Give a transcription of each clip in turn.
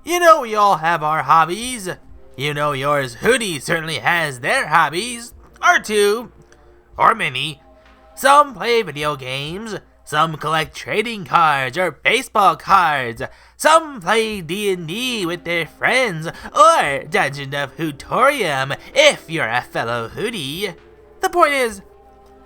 You know we all have our hobbies. You know yours Hootie certainly has their hobbies. Or two. Or many. Some play video games. Some collect trading cards or baseball cards. Some play D&D with their friends. Or Dungeon of Hootorium if you're a fellow Hootie. The point is,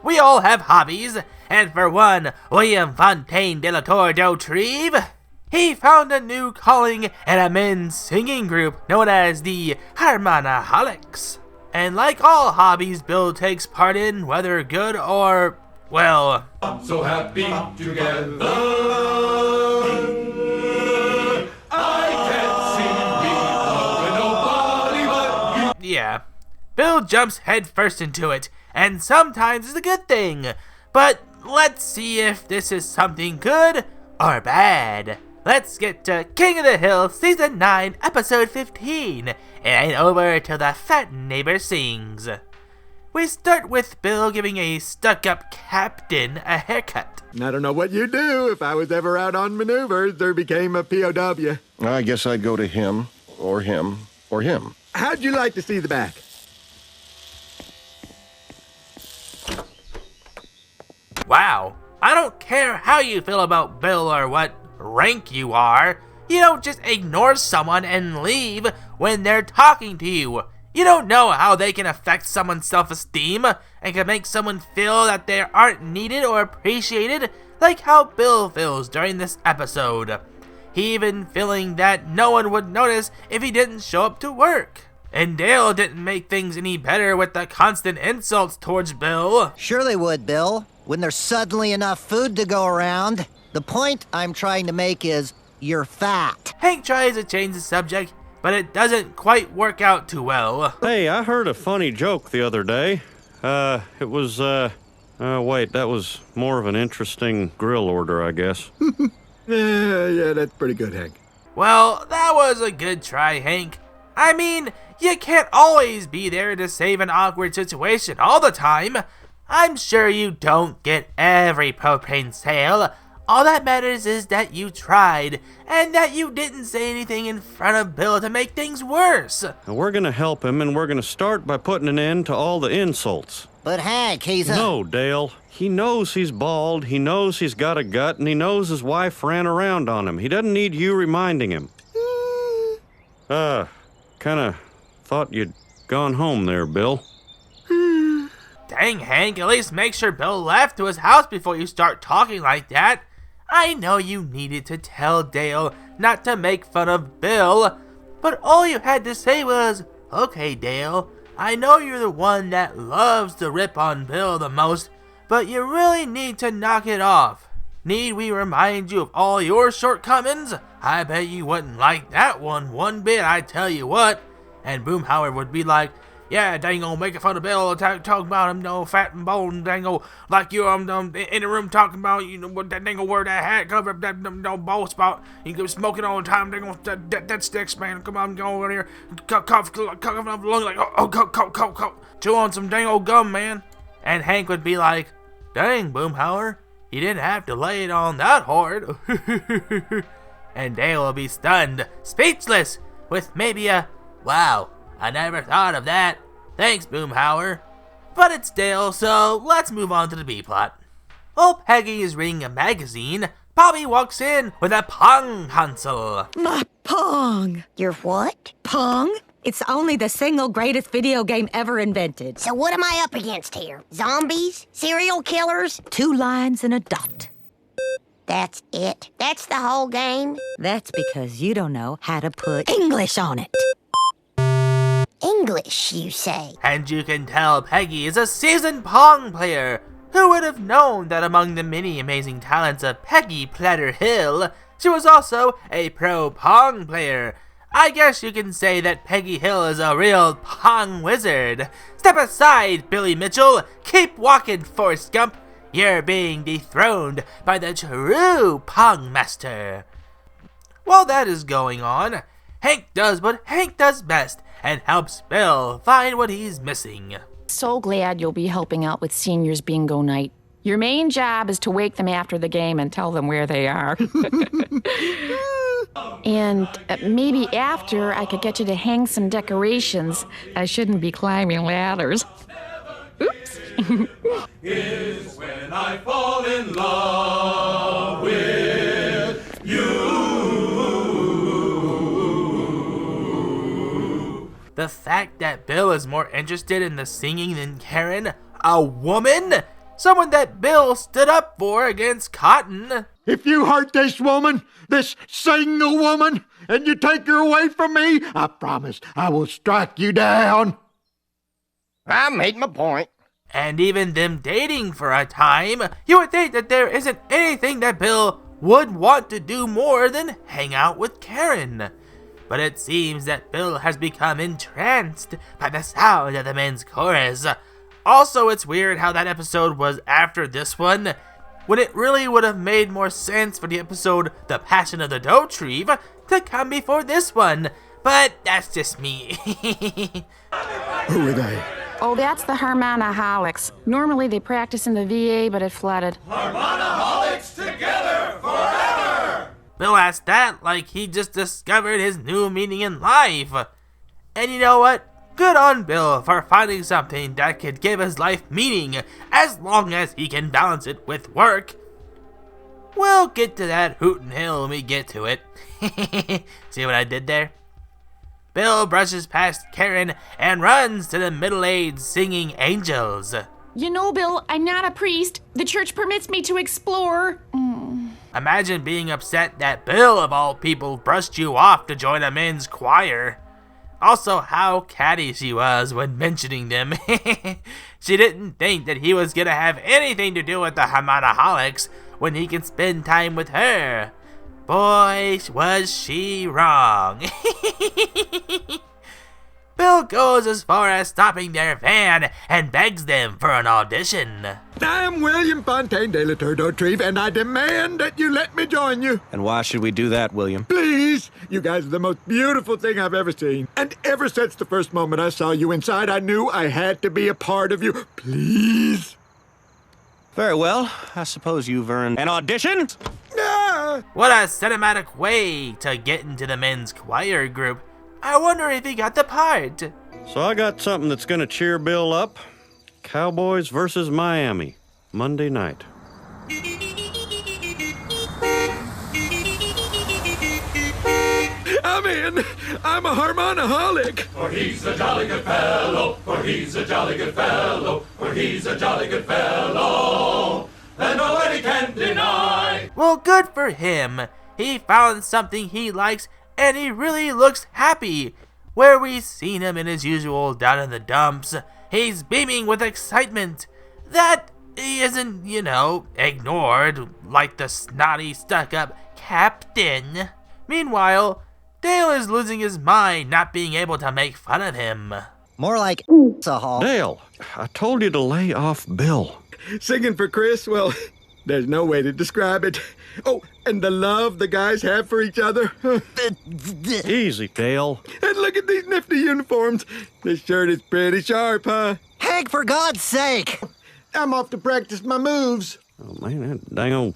we all have hobbies. And for one, William Fontaine de la Tour d'Autrive, he found a new calling in a men's singing group known as the Harmonaholics. And like all hobbies Bill takes part in, whether good or, well, so happy together. I can't see me with nobody but you. Yeah, Bill jumps headfirst into it, and sometimes it's a good thing. But let's see if this is something good or bad. Let's get to King of the Hill Season 9, Episode 15. It ain't over till the fat neighbor sings. We start with Bill giving a stuck-up captain a haircut. I don't know what you'd do if I was ever out on maneuvers or became a POW. I guess I'd go to him, or him, or him. How'd you like to see the back? Wow, I don't care how you feel about Bill or what rank you are. You don't just ignore someone and leave when they're talking to you. You don't know how they can affect someone's self-esteem and can make someone feel that they aren't needed or appreciated, like how Bill feels during this episode. He even feeling that no one would notice if he didn't show up to work. And Dale didn't make things any better with the constant insults towards Bill. Sure they would, Bill, when there's suddenly enough food to go around. The point I'm trying to make is, you're fat. Hank tries to change the subject, but it doesn't quite work out too well. Hey, I heard a funny joke the other day. It was, wait, that was more of an interesting grill order, I guess. Yeah, that's pretty good, Hank. Well, that was a good try, Hank. I mean, you can't always be there to save an awkward situation all the time. I'm sure you don't get every propane sale. All that matters is that you tried, and that you didn't say anything in front of Bill to make things worse. Now we're gonna help him, and we're gonna start by putting an end to all the insults. But Hank, he's a... No, Dale. He knows he's bald, he knows he's got a gut, and he knows his wife ran around on him. He doesn't need you reminding him. Kinda thought you'd gone home there, Bill. Dang, Hank, at least make sure Bill left to his house before you start talking like that. I know you needed to tell Dale not to make fun of Bill, but all you had to say was, okay, Dale, I know you're the one that loves to rip on Bill the most, but you really need to knock it off. Need we remind you of all your shortcomings? I bet you wouldn't like that one bit, I tell you what. And Boomhauer would be like, yeah, dango, making fun of Bill, talking about him, no, fat and bald, dango, like you, in the room talking about, you know, what that dango wear that hat, cover up that, no, bald spot, you go smoking all the time, dango, that sticks, man, come on, go over here, cough off the lung, like, cough, chew on some dango gum, man. And Hank would be like, dang, Boomhauer, you didn't have to lay it on that hard. And Dale will be stunned, speechless, with maybe a, wow, I never thought of that. Thanks, Boomhauer. But it's Dale, so let's move on to the B-plot. While Peggy is reading a magazine, Bobby walks in with a pong console. My pong. Your what? Pong? It's only the single greatest video game ever invented. So what am I up against here? Zombies? Serial killers? 2 lines and a dot. That's it? That's the whole game? That's because you don't know how to put English on it. English, you say? And you can tell Peggy is a seasoned Pong player. Who would have known that among the many amazing talents of Peggy Platter Hill, she was also a pro Pong player. I guess you can say that Peggy Hill is a real Pong wizard. Step aside, Billy Mitchell. Keep walking, Forrest Gump. You're being dethroned by the true Pong master. While that is going on, Hank does what Hank does best and helps Bill find what he's missing. So glad you'll be helping out with seniors bingo night. Your main job is to wake them after the game and tell them where they are. And maybe after I could get you to hang some decorations. I shouldn't be climbing ladders. Oops. Is when I fall in love with you. The fact that Bill is more interested in the singing than Karen, a woman? Someone that Bill stood up for against Cotton. If you hurt this woman, this single woman, and you take her away from me, I promise I will strike you down. I made my point. And even them dating for a time, you would think that there isn't anything that Bill would want to do more than hang out with Karen. But it seems that Bill has become entranced by the sound of the men's chorus. Also, it's weird how that episode was after this one, when it really would have made more sense for the episode The Passion of the Dough Tree to come before this one. But that's just me. Who are they? Oh, that's the Harmonaholics. Normally they practice in the VA, but it flooded. Harmonaholics together forever! Bill asked that like he just discovered his new meaning in life. And you know what? Good on Bill for finding something that could give his life meaning, as long as he can balance it with work. We'll get to that hoot and hill when we get to it. See what I did there? Bill brushes past Karen and runs to the middle-aged singing angels. You know, Bill, I'm not a priest. The church permits me to explore. Imagine being upset that Bill, of all people, brushed you off to join a men's choir. Also, how catty she was when mentioning them. She didn't think that he was gonna have anything to do with the Harmonaholics when he can spend time with her. Boy, was she wrong. Bill goes as far as stopping their van and begs them for an audition. I'm William Fontaine de la Tour d'Autrive, and I demand that you let me join you. And why should we do that, William? Please! You guys are the most beautiful thing I've ever seen. And ever since the first moment I saw you inside, I knew I had to be a part of you. Please! Very well. I suppose you've earned an audition? Ah! What a cinematic way to get into the men's choir group. I wonder if he got the part. So I got something that's gonna cheer Bill up. Cowboys versus Miami, Monday night. I'm in. I'm a harmonaholic. For he's a jolly good fellow, for he's a jolly good fellow, for he's a jolly good fellow, that nobody can deny. Well, good for him. He found something he likes, and he really looks happy. Where we've seen him in his usual down in the dumps, he's beaming with excitement. That he isn't, ignored like the snotty, stuck-up captain. Meanwhile, Dale is losing his mind not being able to make fun of him. More like Sahal. Dale, I told you to lay off Bill. Singing for Chris, well, there's no way to describe it. Oh, and the love the guys have for each other. Easy, Dale. And look at these nifty uniforms. This shirt is pretty sharp, huh? Hank, for God's sake! I'm off to practice my moves. Oh, man, that dang old...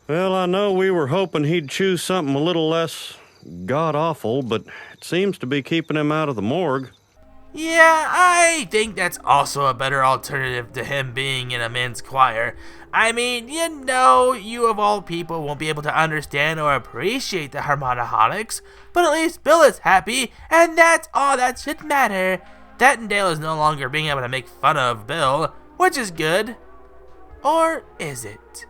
Well, I know we were hoping he'd choose something a little less god-awful, but it seems to be keeping him out of the morgue. Yeah, I think that's also a better alternative to him being in a men's choir. I mean, you of all people won't be able to understand or appreciate the Harmonaholics, but at least Bill is happy, and that's all that should matter. That and Dale is no longer being able to make fun of Bill, which is good. Or is it?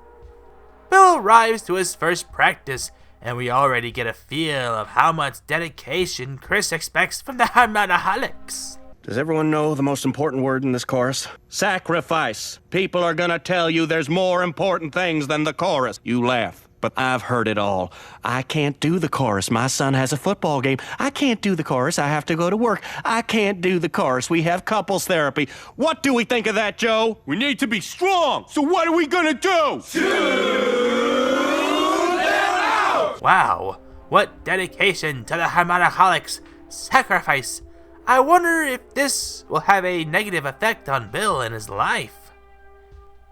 Bill arrives to his first practice, and we already get a feel of how much dedication Chris expects from the Harmonaholics. Does everyone know the most important word in this chorus? Sacrifice. People are gonna tell you there's more important things than the chorus. You laugh, but I've heard it all. I can't do the chorus. My son has a football game. I can't do the chorus. I have to go to work. I can't do the chorus. We have couples therapy. What do we think of that, Joe? We need to be strong. So what are we gonna do? Wow, what dedication to the Harmonaholics. sacrifice. I wonder if this will have a negative effect on Bill in his life.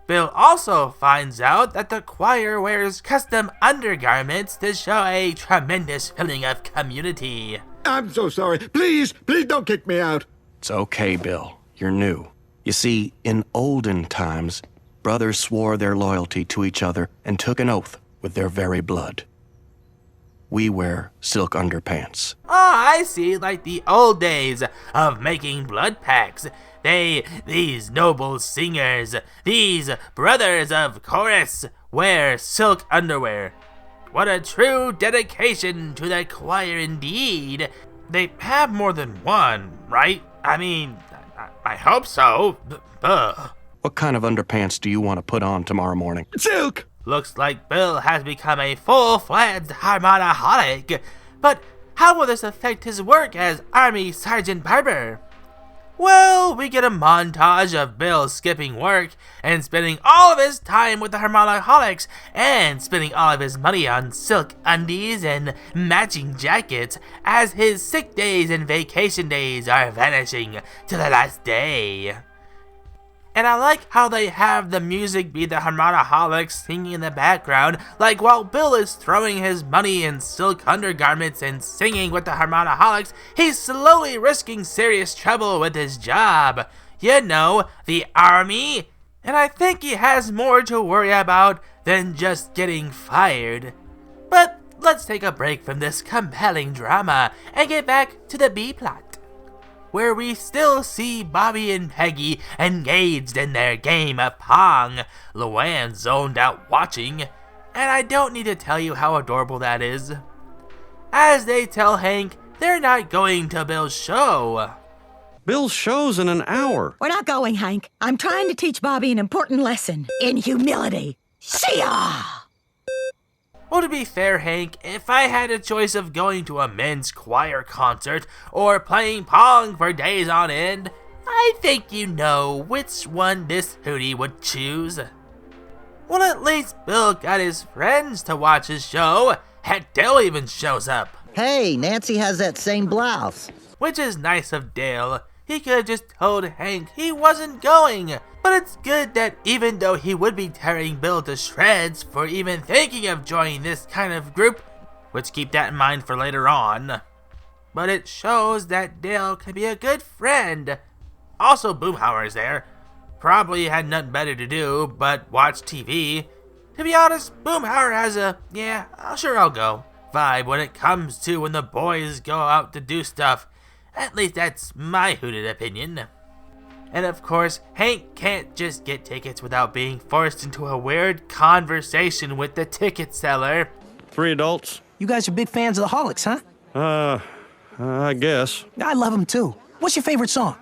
Bill also finds out that the choir wears custom undergarments to show a tremendous feeling of community. I'm so sorry. Please don't kick me out. It's okay, Bill. You're new. You see, in olden times, brothers swore their loyalty to each other and took an oath with their very blood. We wear silk underpants. Oh, I see, like the old days of making blood pacts. These noble singers, these brothers of chorus, wear silk underwear. What a true dedication to the choir indeed. They have more than one, right? I mean, I hope so. What kind of underpants do you want to put on tomorrow morning? Silk! Looks like Bill has become a full-fledged Harmonaholic. But how will this affect his work as Army Sergeant Barber? Well, we get a montage of Bill skipping work and spending all of his time with the Harmonaholics and spending all of his money on silk undies and matching jackets as his sick days and vacation days are vanishing to the last day. And I like how they have the music be the Harmonaholics singing in the background, like while Bill is throwing his money in silk undergarments and singing with the Harmonaholics, he's slowly risking serious trouble with his job. You know, the army. And I think he has more to worry about than just getting fired. But let's take a break from this compelling drama and get back to the B-plot, where we still see Bobby and Peggy engaged in their game of Pong. Luann zoned out watching, and I don't need to tell you how adorable that is. As they tell Hank they're not going to Bill's show. Bill's show's in an hour. We're not going, Hank. I'm trying to teach Bobby an important lesson in humility. See ya! Well, to be fair, Hank, if I had a choice of going to a men's choir concert or playing Pong for days on end, I think you know which one this hootie would choose. Well, at least Bill got his friends to watch his show. Heck, Dale even shows up. Hey, Nancy has that same blouse. Which is nice of Dale. He could have just told Hank he wasn't going. But it's good that even though he would be tearing Bill to shreds for even thinking of joining this kind of group, which keep that in mind for later on, but it shows that Dale can be a good friend. Also, Boomhauer's there. Probably had nothing better to do but watch TV. To be honest, Boomhauer has a, yeah, sure I'll go vibe when it comes to when the boys go out to do stuff. At least that's my hooted opinion. And of course, Hank can't just get tickets without being forced into a weird conversation with the ticket seller. 3 adults? You guys are big fans of the Holics, huh? I guess. I love them too. What's your favorite song?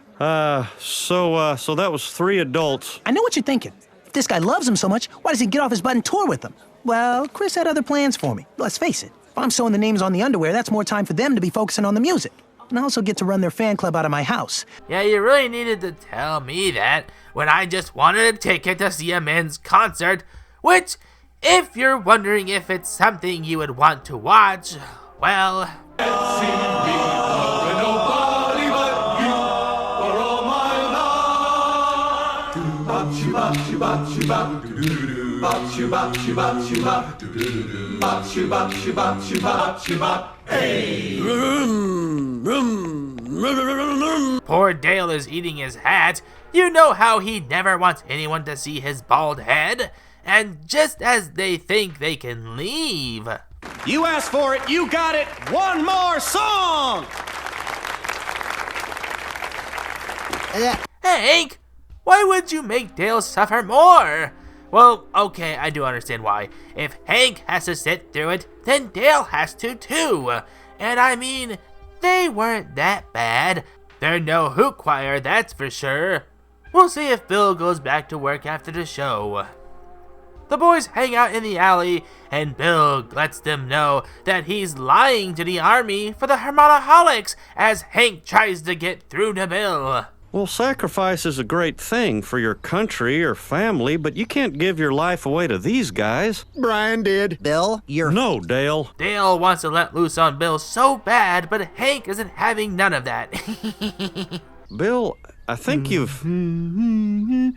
So that was 3 adults. I know what you're thinking. If this guy loves them so much, why does he get off his butt and tour with them? Well, Chris had other plans for me. Let's face it. If I'm sewing the names on the underwear, that's more time for them to be focusing on the music. And I also get to run their fan club out of my house. Yeah, you really needed to tell me that when I just wanted a ticket to see a men's concert, which, if you're wondering if it's something you would want to watch, well... Let's see me loving nobody but you for all my life. Bop-shoo-bop-shoo-bop-shoo-bop, do-do-do. Bop-shoo-bop-shoo-bop-shoo-bop, do-do-do. Bop-shoo-bop-shoo-bop-shoo-bop, hey! Poor Dale is eating his hat. You know how he never wants anyone to see his bald head. And just as they think they can leave... You asked for it, you got it. One more song! Hank, why would you make Dale suffer more? Well, okay, I do understand why. If Hank has to sit through it, then Dale has to too. And I mean... they weren't that bad. They're no Hoot choir, that's for sure. We'll see if Bill goes back to work after the show. The boys hang out in the alley, and Bill lets them know that he's lying to the army for the Harmonaholics as Hank tries to get through to Bill. Well, sacrifice is a great thing for your country or family, but you can't give your life away to these guys. Brian did. Bill, you're... No, Dale. Dale wants to let loose on Bill so bad, but Hank isn't having none of that. Bill, I think you've... Dang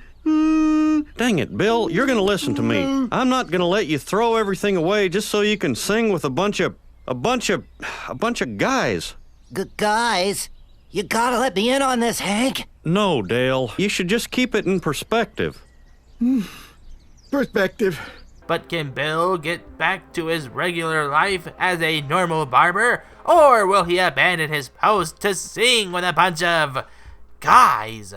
it, Bill, you're gonna listen to me. I'm not gonna let you throw everything away just so you can sing with a bunch of guys. Guys, you gotta let me in on this, Hank. No, Dale, you should just keep it in perspective. Perspective. But can Bill get back to his regular life as a normal barber? Or will he abandon his post to sing with a bunch of guys?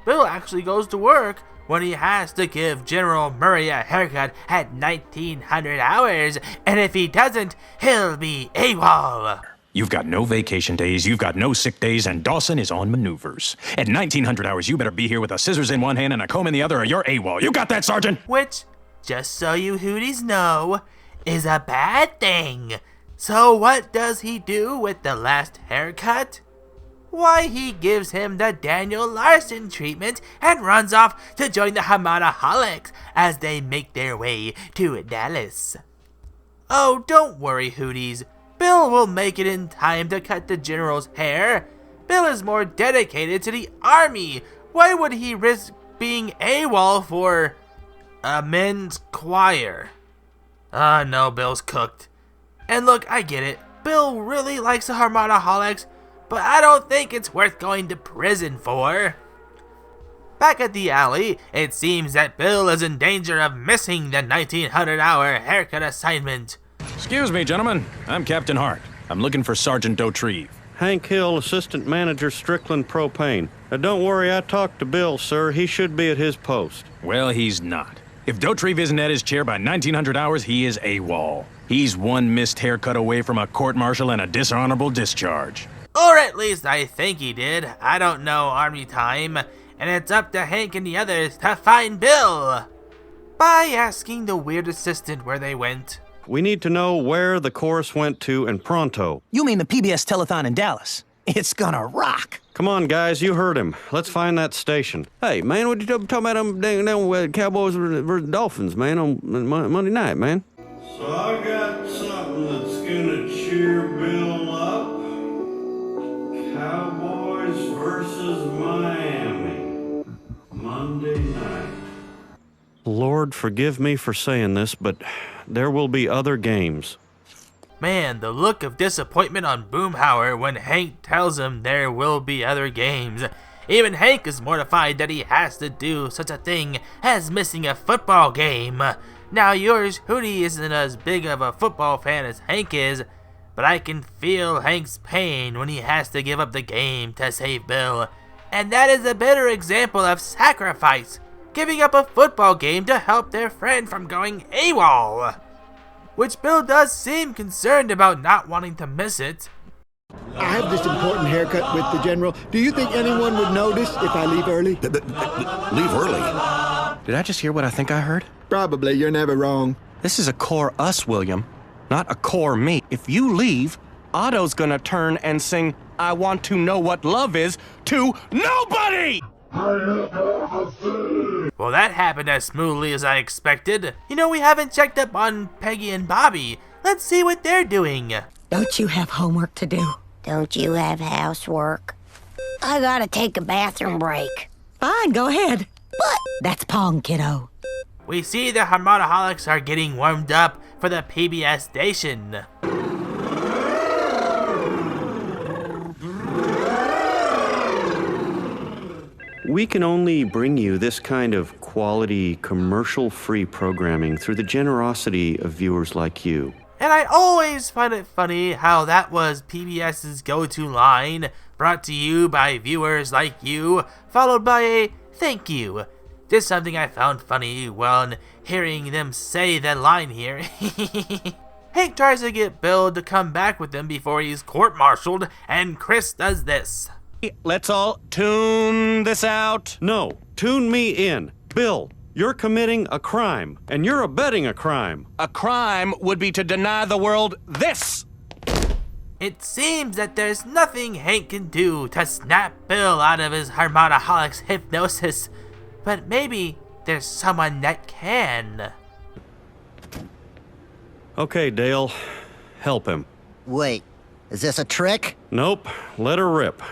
Bill actually goes to work when he has to give General Murray a haircut at 1900 hours, and if he doesn't, he'll be AWOL. You've got no vacation days, you've got no sick days, and Dawson is on maneuvers. At 1900 hours, you better be here with a scissors in one hand and a comb in the other, or you're AWOL. You got that, Sergeant? Which, just so you Hooties know, is a bad thing. So what does he do with the last haircut? Why, he gives him the Daniel Larson treatment and runs off to join the Harmonaholics as they make their way to Dallas. Oh, don't worry, Hooties. Bill will make it in time to cut the General's hair. Bill is more dedicated to the Army. Why would he risk being AWOL for a men's choir? No, Bill's cooked. And look, I get it. Bill really likes the Harmonaholics, but I don't think it's worth going to prison for. Back at the alley, it seems that Bill is in danger of missing the 1900-hour haircut assignment. Excuse me, gentlemen. I'm Captain Hart. I'm looking for Sergeant Dautrieve. Hank Hill, Assistant Manager, Strickland Propane. Don't worry, I talked to Bill, sir. He should be at his post. Well, he's not. If Dautrieve isn't at his chair by 1900 hours, he is AWOL. He's one missed haircut away from a court-martial and a dishonorable discharge. Or at least I think he did. I don't know Army time, and it's up to Hank and the others to find Bill by asking the weird assistant where they went. We need to know where the chorus went to and pronto. You mean the PBS telethon in Dallas? It's gonna rock. Come on, guys, you heard him. Let's find that station. Hey, man, what you talking about them Cowboys versus Dolphins, man, on Monday night, man? So I got something that's gonna cheer Bill up. Cowboys versus Miami. Monday night. Lord, forgive me for saying this, but there will be other games. Man, the look of disappointment on Boomhauer when Hank tells him there will be other games. Even Hank is mortified that he has to do such a thing as missing a football game. Now yours, Hootie, isn't as big of a football fan as Hank is, but I can feel Hank's pain when he has to give up the game to save Bill. And that is a better example of sacrifice, giving up a football game to help their friend from going AWOL. Which Bill does seem concerned about not wanting to miss it. I have this important haircut with the General. Do you think anyone would notice if I leave early? Leave early? Did I just hear what I think I heard? Probably, you're never wrong. This is a core us, William, not a core me. If you leave, Otto's gonna turn and sing I Want to Know What Love Is to nobody! Well, that happened as smoothly as I expected. You know, we haven't checked up on Peggy and Bobby. Let's see what they're doing. Don't you have homework to do? Don't you have housework? I gotta take a bathroom break. Fine, go ahead. But That's pong, kiddo. We see the Harmonaholics are getting warmed up for the PBS station. We can only bring you this kind of quality, commercial-free programming through the generosity of viewers like you. And I always find it funny how that was PBS's go-to line, brought to you by viewers like you, followed by a thank you. Just something I found funny when hearing them say that line here. Hank tries to get Bill to come back with him before he's court-martialed, and Chris does this. Let's all tune this out. No, tune me in. Bill, you're committing a crime, and you're abetting a crime. A crime would be to deny the world this. It seems that there's nothing Hank can do to snap Bill out of his Harmonaholics hypnosis, but maybe there's someone that can. Okay, Dale. Help him. Wait, is this a trick? Nope. Let her rip.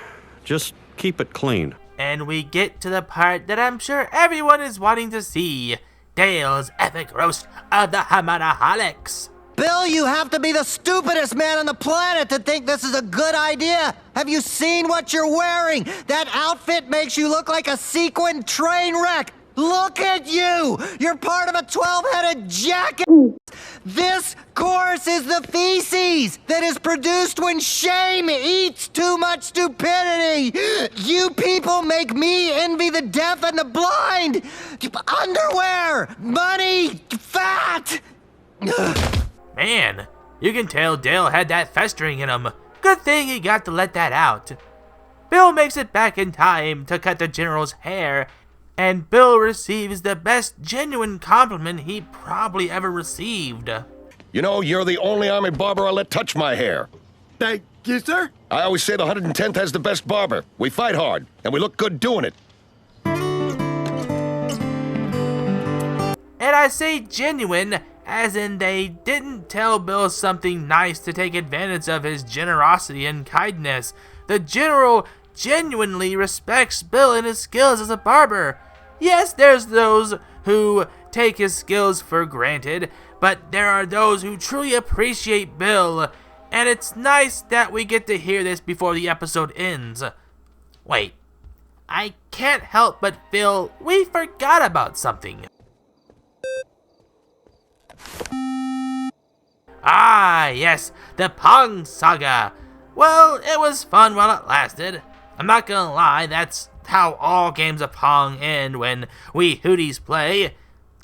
Just keep it clean. And we get to the part that I'm sure everyone is wanting to see. Dale's epic roast of the Harmonaholics. Bill, you have to be the stupidest man on the planet to think this is a good idea. Have you seen what you're wearing? That outfit makes you look like a sequined train wreck. Look at you! You're part of a 12-headed jacket. This chorus is the feces that is produced when shame eats too much stupidity. You people make me envy the deaf and the blind. Underwear, money, fat. Man, you can tell Dale had that festering in him. Good thing he got to let that out. Bill makes it back in time to cut the General's hair, and Bill receives the best genuine compliment he probably ever received. You know, you're the only Army barber I'll let touch my hair. Thank you, sir. I always say the 110th has the best barber. We fight hard, and we look good doing it. And I say genuine, as in they didn't tell Bill something nice to take advantage of his generosity and kindness. The General genuinely respects Bill and his skills as a barber. Yes, there's those who take his skills for granted, but there are those who truly appreciate Bill, and it's nice that we get to hear this before the episode ends. Wait, I can't help but feel we forgot about something. Ah, yes, the Pong Saga. Well, it was fun while it lasted. I'm not gonna lie, that's how all games of Pong end when we Hooties play.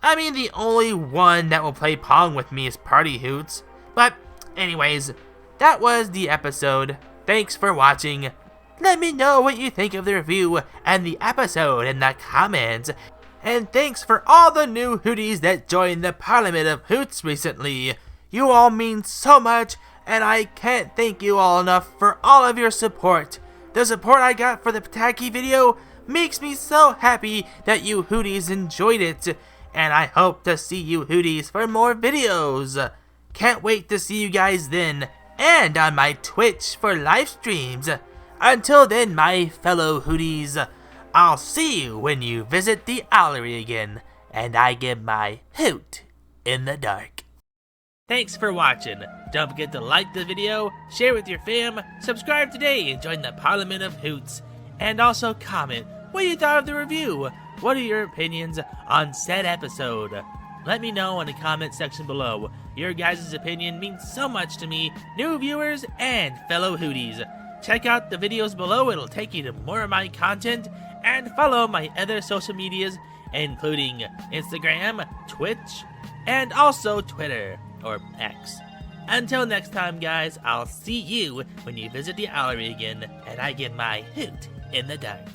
I mean, the only one that will play Pong with me is Party Hoots. But anyways, that was the episode. Thanks for watching. Let me know what you think of the review and the episode in the comments. And thanks for all the new Hooties that joined the Parliament of Hoots recently. You all mean so much, and I can't thank you all enough for all of your support. The support I got for the Pataki video makes me so happy that you Hooties enjoyed it, and I hope to see you Hooties for more videos. Can't wait to see you guys then, and on my Twitch for live streams. Until then, my fellow Hooties, I'll see you when you visit the Owlery again, and I give my hoot in the dark. Thanks for watching. Don't forget to like the video, share with your fam, subscribe today and join the Parliament of Hoots. And also comment what you thought of the review. What are your opinions on said episode? Let me know in the comment section below. Your guys' opinion means so much to me, new viewers, and fellow Hooties. Check out the videos below, it'll take you to more of my content, and follow my other social medias, including Instagram, Twitch, and also Twitter. Or X. Until next time, guys, I'll see you when you visit the Owlery again, and I get my hoot in the dark.